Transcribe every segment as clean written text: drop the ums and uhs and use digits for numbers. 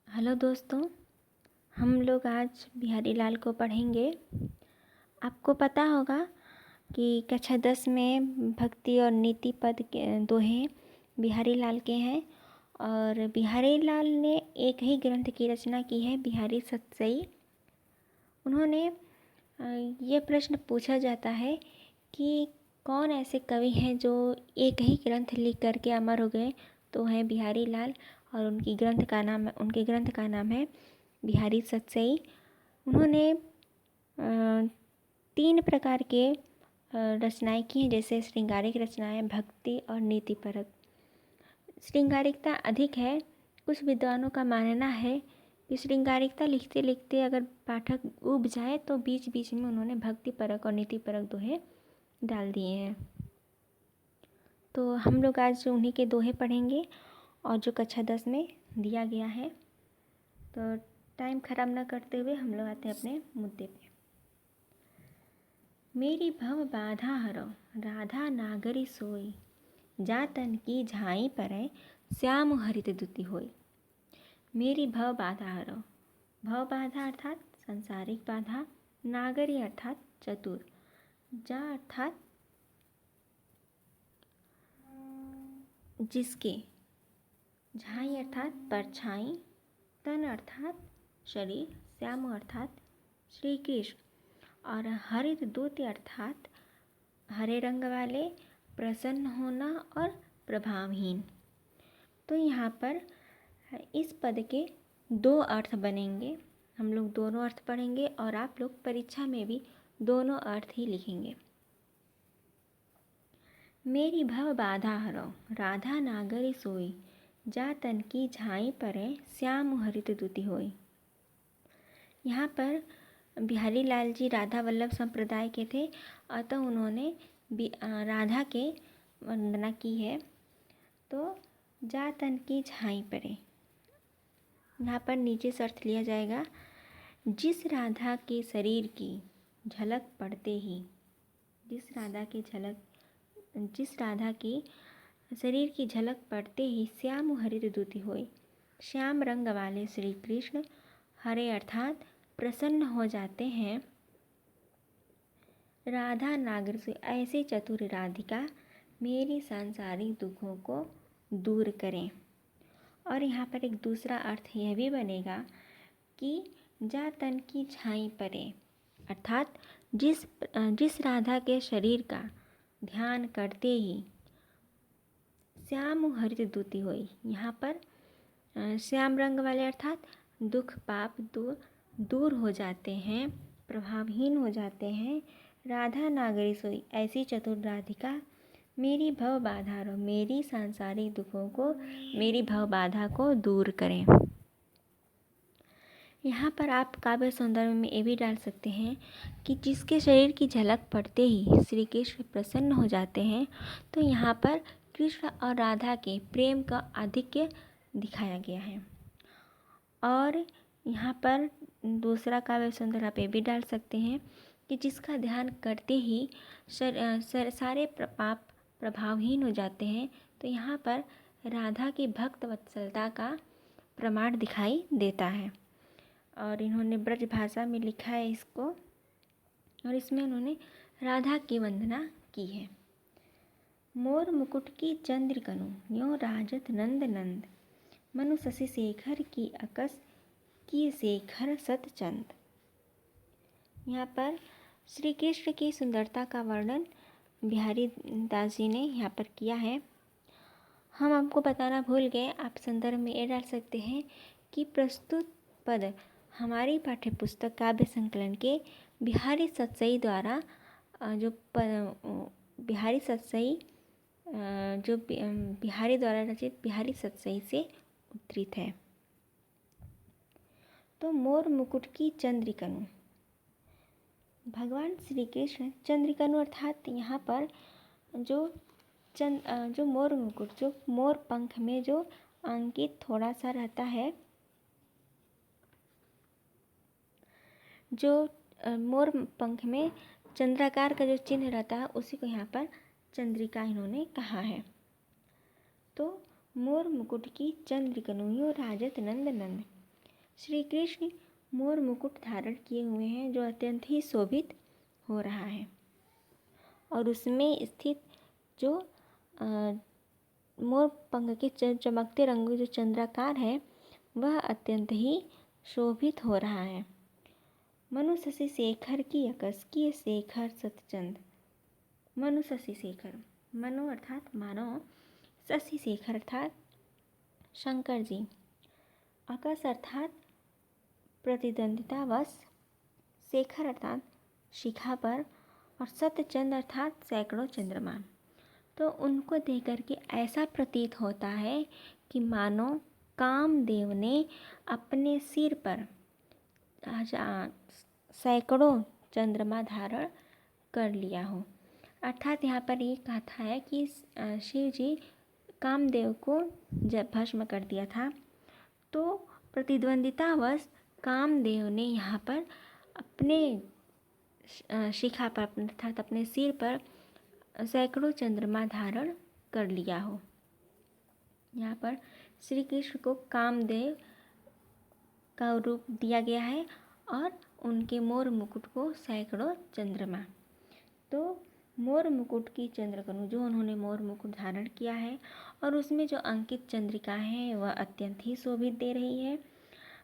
Hello दोस्तों, हम लोग आज बिहारी लाल को पढ़ेंगे। आपको पता होगा कि कक्षा 10 में भक्ति और नीति पद के दोहे बिहारी लाल के हैं और बिहारी लाल ने एक ही ग्रंथ की रचना की है, बिहारी सतसई। उन्होंने ये प्रश्न पूछा जाता है कि कौन ऐसे कवि हैं जो एक ही ग्रंथ लिख करके अमर हो गए, तो है बिहारी लाल और उनके ग्रंथ का नाम है बिहारी सतसई। उन्होंने 3 प्रकार के रचनाएं की हैं, जैसे श्रृंगारिक रचनाएं, भक्ति और नीतिपरक। श्रृंगारिकता अधिक है। कुछ विद्वानों का मानना है कि श्रृंगारिकता लिखते लिखते अगर पाठक ऊब जाए तो बीच बीच में उन्होंने भक्ति परक और नीति परक दोहे डाल दिए हैं। तो हम लोग आज उन्हीं के दोहे पढ़ेंगे और जो कक्षा 10 में दिया गया है। तो टाइम ख़राब ना करते हुए हम लोग आते हैं अपने मुद्दे पे। मेरी भव बाधा हरो राधा नागरी सोई, जा तन की झाई परै श्याम हरित दुति होई। मेरी भव बाधा हरो, भव बाधा अर्थात सांसारिक बाधा, नागरी अर्थात चतुर, जा अर्थात जिसके, झाई अर्थात परछाई, तन अर्थात शरीर, श्याम अर्थात श्री कृष्ण और हरित दूत अर्थात हरे रंग वाले, प्रसन्न होना और प्रभावहीन। तो यहाँ पर इस पद के 2 अर्थ बनेंगे। हम लोग दोनों अर्थ पढ़ेंगे और आप लोग परीक्षा में भी दोनों अर्थ ही लिखेंगे। मेरी भव बाधा हरो राधा नागरी सोई, जा तन की झाई परै श्याम हरित दुति होई। यहाँ पर बिहारी लाल जी राधा वल्लभ संप्रदाय के थे, अतः उन्होंने राधा के वंदना की है। तो जा तन की झाई परै, यहाँ पर नीचे से अर्थ लिया जाएगा, जिस राधा के शरीर की झलक पड़ते ही, जिस राधा की शरीर की झलक पड़ते ही श्याम हरित दुति होई, श्याम रंग वाले श्री कृष्ण हरे अर्थात प्रसन्न हो जाते हैं। राधा नागर से ऐसे चतुर राधिका मेरी सांसारिक दुखों को दूर करें। और यहाँ पर एक दूसरा अर्थ यह भी बनेगा कि जा तन की झाई परे, अर्थात जिस राधा के शरीर का ध्यान करते ही श्याम हरित दुति होई। यहाँ पर श्याम रंग वाले अर्थात दुख पाप दूर हो जाते हैं, प्रभावहीन हो जाते हैं। राधा नागरी सोई, ऐसी चतुर राधिका मेरी भव बाधा रो, मेरी सांसारिक दुखों को, मेरी भव बाधा को दूर करें। यहाँ पर आप काव्य सौंदर्य में ये भी डाल सकते हैं कि जिसके शरीर की झलक पड़ते ही श्री कृष्ण प्रसन्न हो जाते हैं। तो यहाँ पर कृष्ण और राधा के प्रेम का आधिक्य दिखाया गया है। और यहाँ पर दूसरा काव्य सौंदर्य आप ये भी डाल सकते हैं कि जिसका ध्यान करते ही सारे पाप प्रभावहीन हो जाते हैं। तो यहाँ पर राधा की भक्त वत्सलता का प्रमाण दिखाई देता है। और इन्होंने ब्रज भाषा में लिखा है इसको, और इसमें उन्होंने राधा की वंदना की है। मोर मुकुट की चंद्र कनु, यों राजत नंद नंद, मनु शशि शेखर की अकस की शेखर सतचंद। यहाँ पर श्री कृष्ण की सुंदरता का वर्णन बिहारी दास जी ने यहाँ पर किया है। हम आपको बताना भूल गए, आप संदर्भ में ये डाल सकते हैं कि प्रस्तुत पद हमारी पाठ्यपुस्तक काव्य संकलन के बिहारी सतसई द्वारा बिहारी द्वारा रचित बिहारी सतसई से उद्धृत है। तो मोर मुकुट की चंद्रिकनु, भगवान श्री कृष्ण चंद्रिकनु अर्थात यहाँ पर जो मोर मुकुट, जो मोर पंख में जो अंकित थोड़ा सा रहता है, जो मोर पंख में चंद्राकार का जो चिन्ह रहता है, उसी को यहाँ पर चंद्रिका इन्होंने कहा है। तो मोर मुकुट की चंद्रिकनु, यों राजत नंद नंद, श्री कृष्ण मोर मुकुट धारण किए हुए हैं जो अत्यंत ही शोभित हो रहा है और उसमें स्थित जो मोर पंख के चमकते रंगों जो चंद्राकार है वह अत्यंत ही शोभित हो रहा है। मनु शशि शेखर की यकस किए शेखर सतचंद। मनु शशि शेखर, मनु अर्थात मानव, शशि शेखर अर्थात शंकर जी, अकस अर्थात प्रतिद्वंदितावश, शेखर अर्थात शिखा पर और सतचंद अर्थात सैकड़ों चंद्रमा। तो उनको देख कर के ऐसा प्रतीत होता है कि मानो कामदेव ने अपने सिर पर सैकड़ों चंद्रमा धारण कर लिया हो। अर्थात यहाँ पर ये कहा है कि शिव जी कामदेव को जब भस्म कर दिया था तो प्रतिद्वंदितावश कामदेव ने यहाँ पर अपने शिखा पर अर्थात अपने सिर पर सैकड़ों चंद्रमा धारण कर लिया हो। यहाँ पर श्री कृष्ण को कामदेव का रूप दिया गया है और उनके मोर मुकुट को सैकड़ों चंद्रमा। तो मोर मुकुट की चंद्रकनु जो उन्होंने मोर मुकुट धारण किया है और उसमें जो अंकित चंद्रिका है वह अत्यंत ही शोभित दे रही है।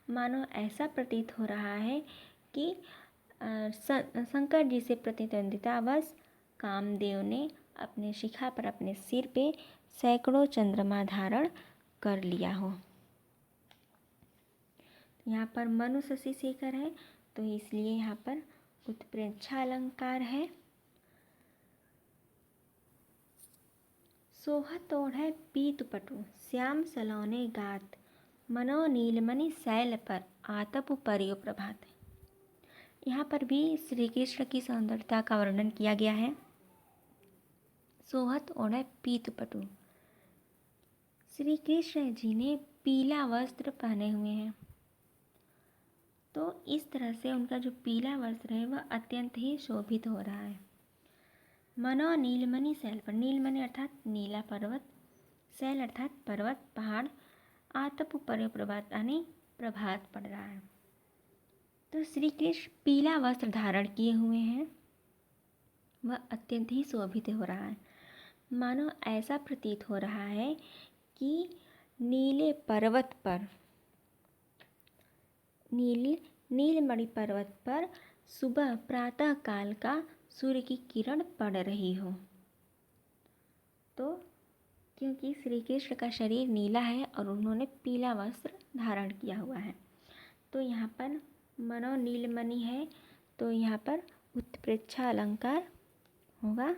मानो ऐसा प्रतीत हो रहा है कि शंकर जी से प्रतिद्वंदितावश कामदेव ने अपने शिखा पर अपने सिर पे सैकड़ों चंद्रमा धारण कर लिया हो। यहाँ पर मनु शशि शेखर है तो इसलिए यहाँ पर उत्प्रेक्षा अलंकार है। सोहत ओढ़े पीत पटु श्याम सलोने गात, मनो नीलमणि शैल पर आतप परियो प्रभात। यहाँ पर भी श्री कृष्ण की सौंदर्यता का वर्णन किया गया है। सोहत ओढ़े पीत पटु, श्री कृष्ण जी ने पीला वस्त्र पहने हुए हैं। तो इस तरह से उनका जो पीला वस्त्र है वह अत्यंत ही शोभित हो रहा है। मनो नीलमणि शैल पर, नीलमणि अर्थात नीला पर्वत, शैल अर्थात पर्वत पहाड़, आतप पर्यो प्रभात यानी प्रभात पड़ रहा है। तो श्री कृष्ण पीला वस्त्र धारण किए हुए हैं, वह अत्यंत ही शोभित हो रहा है। मानो ऐसा प्रतीत हो रहा है कि नीले पर्वत पर, नीलमणि पर्वत पर सुबह प्रातः काल का सूर्य की किरण पड़ रही हो। तो क्योंकि श्री कृष्ण का शरीर नीला है और उन्होंने पीला वस्त्र धारण किया हुआ है तो यहाँ पर मनो नीलमणि है तो यहाँ पर उत्प्रेक्षा अलंकार होगा।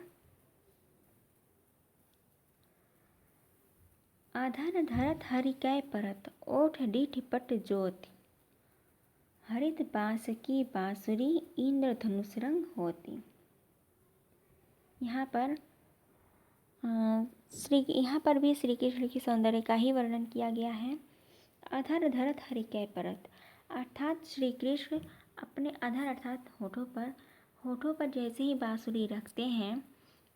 आधर धरत हरिकै परत ओठ डीठ पट ज्योति, हरित बांस की बांसुरी इंद्रधनुष रंग होती। यहाँ पर भी श्री कृष्ण की सौंदर्य का ही वर्णन किया गया है। अधर धरत हरिकै परत अर्थात श्री कृष्ण अपने अधर अर्थात होठों पर जैसे ही बांसुरी रखते हैं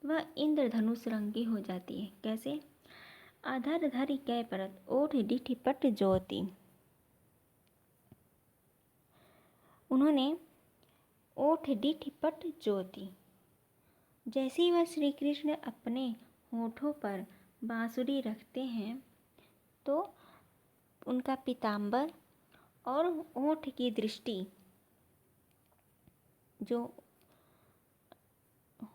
वह इंद्रधनुष रंग की हो जाती है। कैसे? अधर धरिकै परत ओठ डीठ पट ज्योति, उन्होंने ओठ डीठ पट ज्योति, जैसे ही वह श्री कृष्ण अपने होठों पर बांसुरी रखते हैं तो उनका पीताम्बर और ओठ की दृष्टि, जो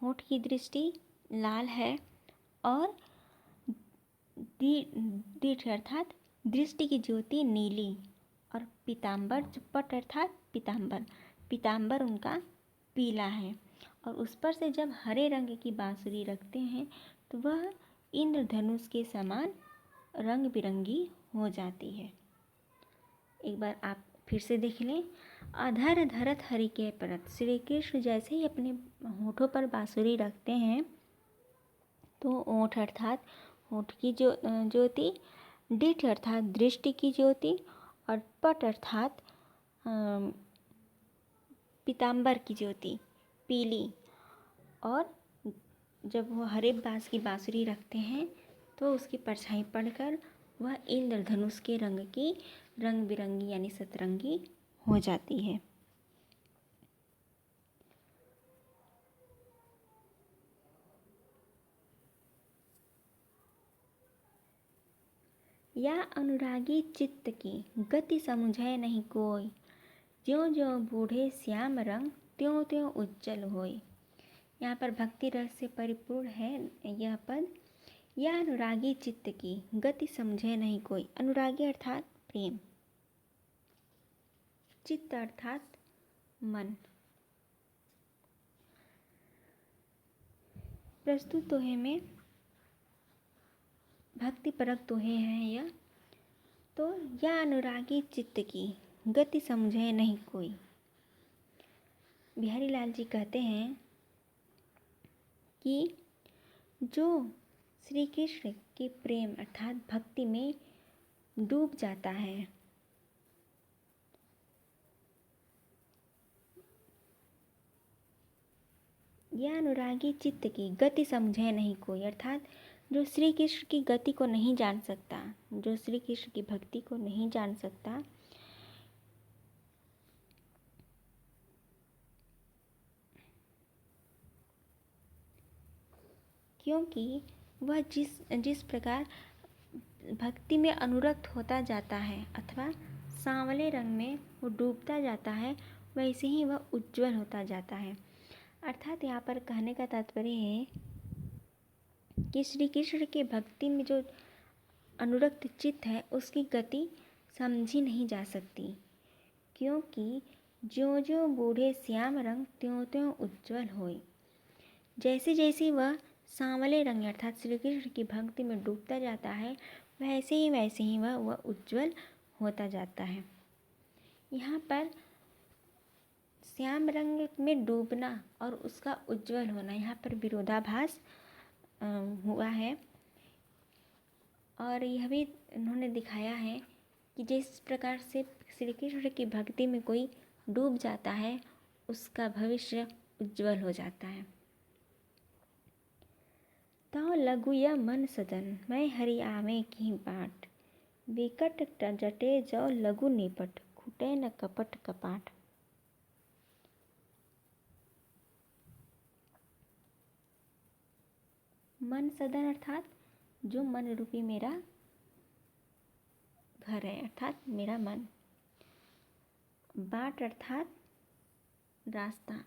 होठ की दृष्टि लाल है और दीठ अर्थात दृष्टि की ज्योति नीली और पीताम्बर पट अर्थात पीताम्बर उनका पीला है और उस पर से जब हरे रंग की बांसुरी रखते हैं तो वह इंद्रधनुष के समान रंग बिरंगी हो जाती है। एक बार आप फिर से देख लें। अधर धरत हरिकै परत, श्री कृष्ण जैसे ही अपने होठों पर बांसुरी रखते हैं तो ओठ अर्थात होठ की ज्योति, डीठ अर्थात दृष्टि की ज्योति और पट अर्थात पीताम्बर की ज्योति पीली, और जब वो हरे बांस की बांसुरी रखते हैं तो उसकी परछाई पड़कर वह इंद्रधनुष के रंग की रंग बिरंगी यानी सतरंगी हो जाती है। या अनुरागी चित्त की गति समझै नहीं कोई, ज्यों ज्यों बूढ़े श्याम रंग त्यों त्यों उज्जवल होय। यहाँ पर भक्ति रस से परिपूर्ण है यह पद। या अनुरागी चित्त की गति समझे नहीं कोई। अनुरागी अर्थात प्रेम, चित्त अर्थात मन। प्रस्तुत दोहे में भक्ति परक दोहे हैं यह। तो या अनुरागी चित्त की गति समझे नहीं कोई। बिहारी लाल जी कहते हैं कि जो श्री कृष्ण के प्रेम अर्थात भक्ति में डूब जाता है, यह अनुरागी चित्त की गति समझे नहीं कोई, अर्थात जो श्री कृष्ण की गति को नहीं जान सकता, जो श्री कृष्ण की भक्ति को नहीं जान सकता, क्योंकि वह जिस प्रकार भक्ति में अनुरक्त होता जाता है अथवा सांवले रंग में वो डूबता जाता है, वैसे ही वह उज्जवल होता जाता है। अर्थात यहाँ पर कहने का तात्पर्य है कि श्री कृष्ण के भक्ति में जो अनुरक्त चित्त है उसकी गति समझी नहीं जा सकती, क्योंकि ज्यों ज्यों बूढ़े श्याम रंग त्यों त्यों उज्जवल होय। जैसे जैसे वह सांवले रंग अर्थात श्री कृष्ण की भक्ति में डूबता जाता है, वैसे ही वह उज्जवल होता जाता है। यहाँ पर श्याम रंग में डूबना और उसका उज्जवल होना, यहाँ पर विरोधाभास हुआ है। और यह भी उन्होंने दिखाया है कि जिस प्रकार से श्री कृष्ण की भक्ति में कोई डूब जाता है उसका भविष्य उज्जवल हो जाता है। तौ लघु या मन सदन मैं हरि आवे की बाट, विकट जटे जौ लघु निपट खुटे न कपट कपाट। मन सदन अर्थात जो मन रूपी मेरा घर है, अर्थात मेरा मन। बाट अर्थात रास्ता।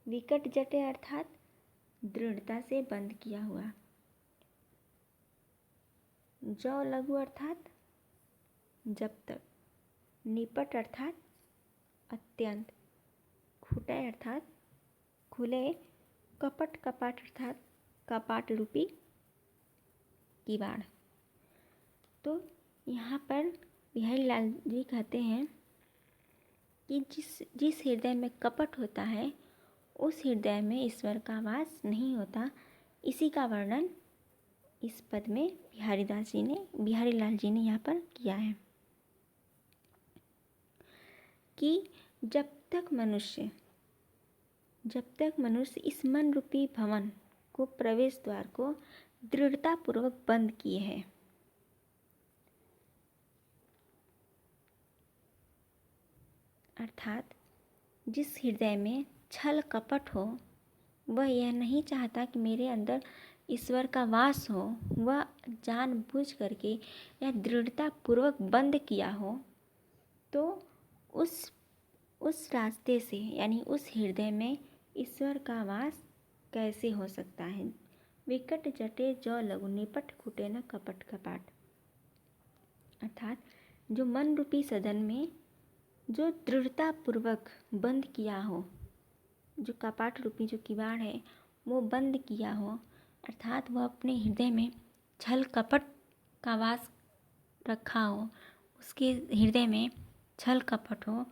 विकट जटे अर्थात दृढ़ता से बंद किया हुआ। जौ लघु अर्थात जब तक। निपट अर्थात अत्यंत। खुटे अर्थात खुले। कपट कपाट अर्थात कपाट रूपी किवाड़। तो यहाँ पर बिहारी लाल जी कहते हैं कि जिस हृदय में कपट होता है उस हृदय में ईश्वर का वास नहीं होता। इसी का वर्णन इस पद में बिहारी लाल जी ने यहाँ पर किया है कि जब तक मनुष्य इस मन रूपी भवन को, प्रवेश द्वार को दृढ़ता पूर्वक बंद किए है, अर्थात जिस हृदय में छल कपट हो, वह यह नहीं चाहता कि मेरे अंदर ईश्वर का वास हो, वह जानबूझ करके या दृढ़ता पूर्वक बंद किया हो, तो उस रास्ते से यानी उस हृदय में ईश्वर का वास कैसे हो सकता है। विकट जटे जौ लघु निपट खुटे न कपट कपाट। अर्थात जो मन रूपी सदन में जो दृढ़ता पूर्वक बंद किया हो, जो कपाट रूपी जो किवाड़ है वो बंद किया हो, अर्थात वह अपने हृदय में छल कपट का वास रखा हो, उसके हृदय में छल कपट हो,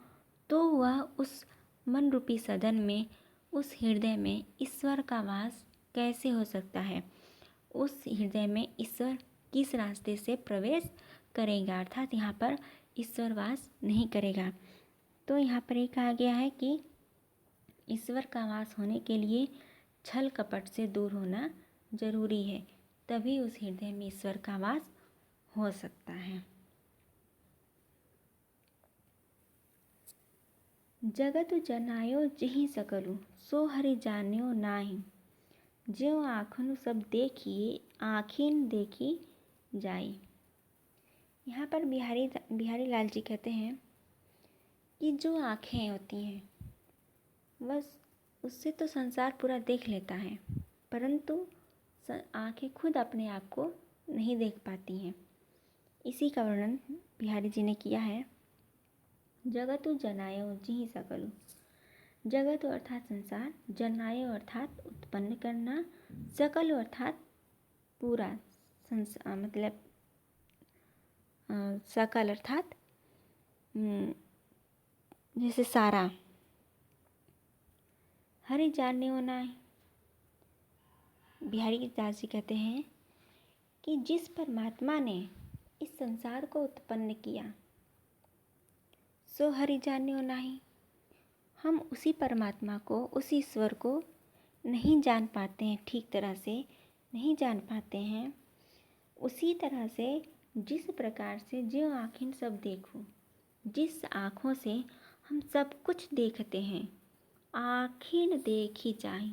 तो वह उस मन रूपी सदन में, उस हृदय में ईश्वर का वास कैसे हो सकता है। उस हृदय में ईश्वर किस रास्ते से प्रवेश करेगा, अर्थात यहाँ पर ईश्वर वास नहीं करेगा। तो यहाँ पर ये कहा गया है कि ईश्वर का वास होने के लिए छल कपट से दूर होना जरूरी है, तभी उस हृदय में ईश्वर का वास हो सकता है। जगत जनायो जिहि सकलु सो हरि जान्यो नाही। ज्यों आँखनु सब देखिए आँखिन देखी जाई। यहाँ पर बिहारी लाल जी कहते हैं कि जो आँखें होती हैं बस उससे तो संसार पूरा देख लेता है, परंतु आँखें खुद अपने आप को नहीं देख पाती हैं। इसी का वर्णन बिहारी जी ने किया है। जगतु जनायो जिहि सकलु, जगत अर्थात संसार, जनायो अर्थात उत्पन्न करना, सकल अर्थात पूरा मतलब सकल अर्थात जैसे सारा। हरि जानने होना है। बिहारी दास जी कहते हैं कि जिस परमात्मा ने इस संसार को उत्पन्न किया सो हरि जानने होना ही। हम उसी परमात्मा को, उसी ईश्वर को नहीं जान पाते हैं, ठीक तरह से नहीं जान पाते हैं। उसी तरह से जिस प्रकार से जो आँखें सब देखो, जिस आँखों से हम सब कुछ देखते हैं, आँखें देखी जाए,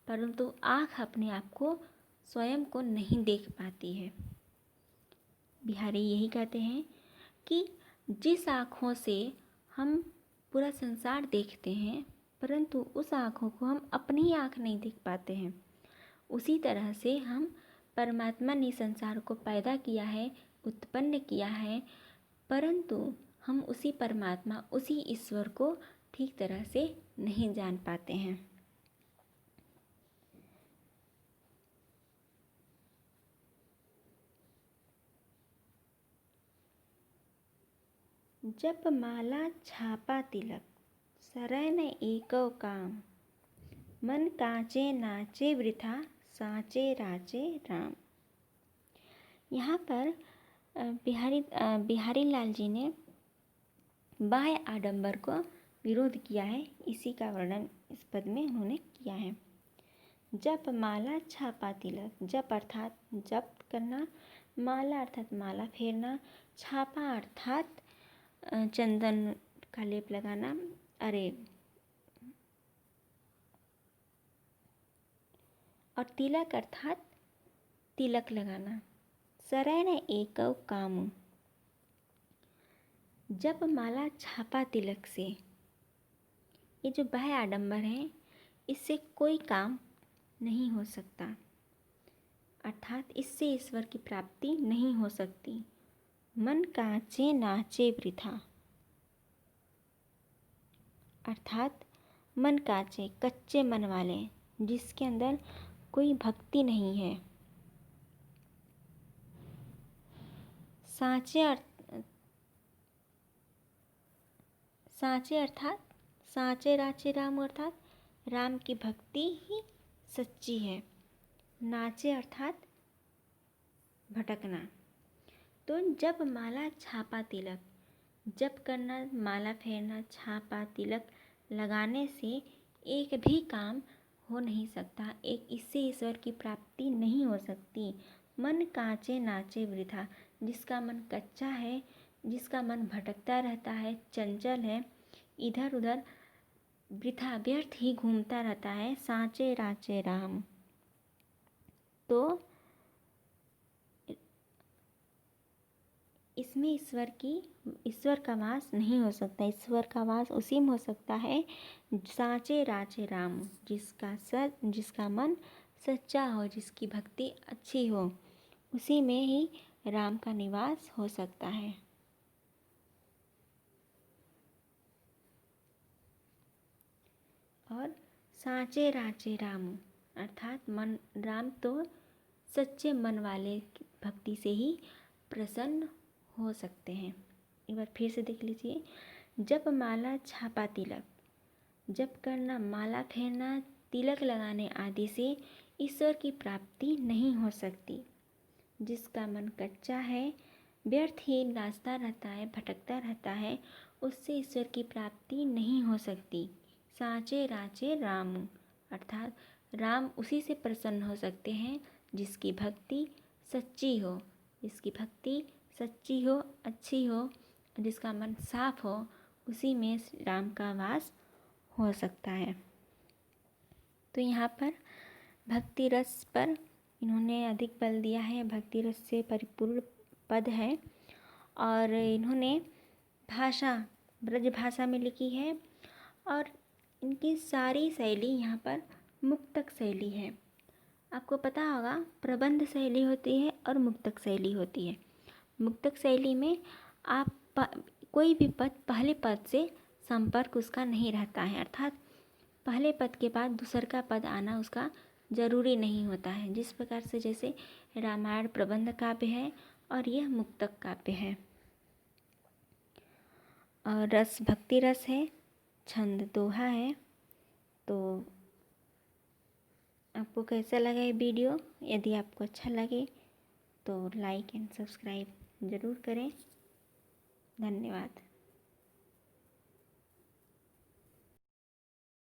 परंतु आँख अपने आप को स्वयं को नहीं देख पाती है। बिहारी यही कहते हैं कि जिस आँखों से हम पूरा संसार देखते हैं, परंतु उस आँखों को हम अपनी आँख नहीं देख पाते हैं, उसी तरह से हम परमात्मा ने संसार को पैदा किया है, उत्पन्न किया है, परंतु हम उसी परमात्मा, उसी ईश्वर को ठीक तरह से नहीं जान पाते हैं। जप माला छापा तिलक सरय न एको काम, मन कांचे नाचे वृथा साँचे राचे राम। यहाँ पर बिहारी लाल जी ने बाह्य आडंबर को विरोध किया है। इसी का वर्णन इस पद में उन्होंने किया है। जप माला छापा तिलक, जप अर्थात जप करना, माला अर्थात माला फेरना, छापा अर्थात चंदन का लेप लगाना, और तिलक अर्थात तिलक लगाना। सरय न एकौ काम, जप माला छापा तिलक से, ये जो बाह्य आडंबर है इससे कोई काम नहीं हो सकता, अर्थात इससे ईश्वर की प्राप्ति नहीं हो सकती। मन कांचे नाचे वृथा, अर्थात मन कांचे कच्चे मन वाले, जिसके अंदर कोई भक्ति नहीं है। साँचे अर्थात साँचे राचे राम, अर्थात राम की भक्ति ही सच्ची है। नाचे अर्थात भटकना। तो जब माला छापा तिलक, जप करना, माला फेरना, छापा तिलक लगाने से एक भी काम हो नहीं सकता, इससे ईश्वर की प्राप्ति नहीं हो सकती। मन कांचे नाचे वृथा, जिसका मन कच्चा है, जिसका मन भटकता रहता है, चंचल है, इधर उधर वृथा व्यर्थ ही घूमता रहता है, साँचे राचे राम, तो इसमें ईश्वर का वास नहीं हो सकता। ईश्वर का वास उसी में हो सकता है साँचे राचे राम, जिसका मन सच्चा हो, जिसकी भक्ति अच्छी हो, उसी में ही राम का निवास हो सकता है। और साँचे राचे राम अर्थात राम तो सच्चे मन वाले भक्ति से ही प्रसन्न हो सकते हैं। एक बार फिर से देख लीजिए। जप माला छापा तिलक, जप करना, माला फेरना, तिलक लगाने आदि से ईश्वर की प्राप्ति नहीं हो सकती। जिसका मन कच्चा है, व्यर्थ ही नाचता रहता है, भटकता रहता है, उससे ईश्वर की प्राप्ति नहीं हो सकती। साँचे राचे राम अर्थात राम उसी से प्रसन्न हो सकते हैं जिसकी भक्ति सच्ची हो, जिसकी भक्ति सच्ची हो, अच्छी हो, जिसका मन साफ हो, उसी में श्री राम का वास हो सकता है। तो यहाँ पर भक्ति रस पर इन्होंने अधिक बल दिया है। भक्ति रस से परिपूर्ण पद है और इन्होंने भाषा ब्रज भाषा में लिखी है और इनकी सारी शैली यहाँ पर मुक्तक शैली है। आपको पता होगा प्रबंध शैली होती है और मुक्तक शैली होती है। मुक्तक शैली में आप कोई भी पद पहले पद से संपर्क उसका नहीं रहता है, अर्थात पहले पद के बाद दूसर का पद आना उसका जरूरी नहीं होता है। जिस प्रकार से जैसे रामायण प्रबंध काव्य है और यह मुक्तक काव्य है। और रस भक्ति रस है, छंद दोहा है। तो आपको कैसा लगा ये वीडियो? यदि आपको अच्छा लगे तो लाइक एंड सब्सक्राइब ज़रूर करें। धन्यवाद।